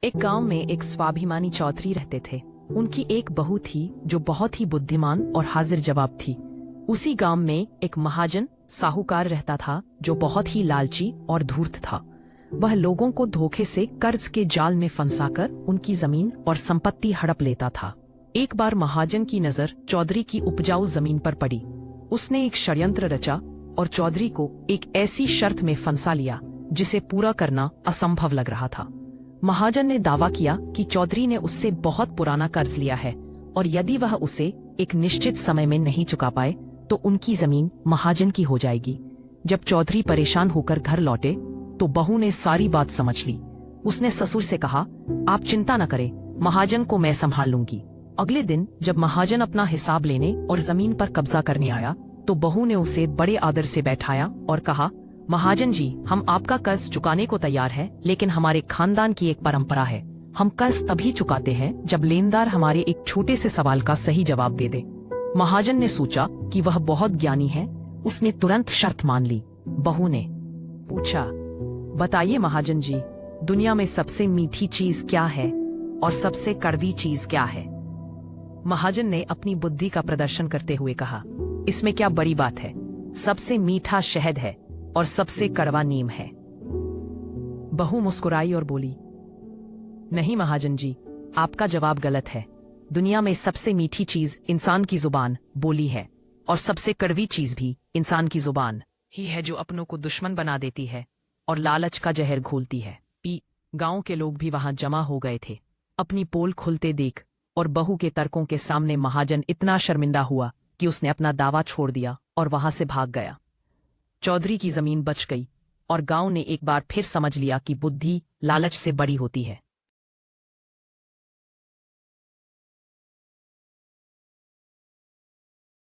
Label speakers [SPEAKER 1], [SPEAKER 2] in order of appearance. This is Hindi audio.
[SPEAKER 1] एक गांव में एक स्वाभिमानी चौधरी रहते थे। उनकी एक बहू थी जो बहुत ही बुद्धिमान और हाजिर जवाब थी। उसी गांव में एक महाजन साहूकार रहता था जो बहुत ही लालची और धूर्त था। वह लोगों को धोखे से कर्ज के जाल में फंसाकर उनकी जमीन और संपत्ति हड़प लेता था। एक बार महाजन की नजर चौधरी की उपजाऊ जमीन पर पड़ी। उसने एक षड्यंत्र रचा और चौधरी को एक ऐसी शर्त में फंसा लिया जिसे पूरा करना असंभव लग रहा था। महाजन ने दावा किया कि चौधरी ने उससे बहुत पुराना कर्ज लिया है और यदि वह उसे एक निश्चित समय में नहीं चुका पाए तो उनकी जमीन महाजन की हो जाएगी। जब चौधरी परेशान होकर घर लौटे तो बहू ने सारी बात समझ ली। उसने ससुर से कहा, आप चिंता न करें, महाजन को मैं संभाल लूंगी। अगले दिन जब महाजन अपना हिसाब लेने और जमीन पर कब्जा करने आया तो बहू ने उसे बड़े आदर से बैठाया और कहा, महाजन जी, हम आपका कर्ज चुकाने को तैयार है, लेकिन हमारे खानदान की एक परंपरा है, हम कर्ज तभी चुकाते हैं जब लेनदार हमारे एक छोटे से सवाल का सही जवाब दे दे। महाजन ने सोचा कि वह बहुत ज्ञानी है। उसने तुरंत शर्त मान ली। बहू ने पूछा, बताइए महाजन जी, दुनिया में सबसे मीठी चीज क्या है और सबसे कड़वी चीज क्या है? महाजन ने अपनी बुद्धि का प्रदर्शन करते हुए कहा, इसमें क्या बड़ी बात है, सबसे मीठा शहद है और सबसे कड़वा नीम है। बहू मुस्कुराई और बोली, नहीं महाजन जी, आपका जवाब गलत है। दुनिया में सबसे मीठी चीज इंसान की जुबान बोली है और सबसे कड़वी चीज भी इंसान की जुबान ही है, जो अपनों को दुश्मन बना देती है और लालच का जहर घोलती है। गांव के लोग भी वहां जमा हो गए थे। अपनी पोल खुलते देख और बहू के तर्कों के सामने महाजन इतना शर्मिंदा हुआ कि उसने अपना दावा छोड़ दिया और वहां से भाग गया। चौधरी की जमीन बच गई और गांव ने एक बार फिर समझ लिया कि बुद्धि लालच से बड़ी होती है।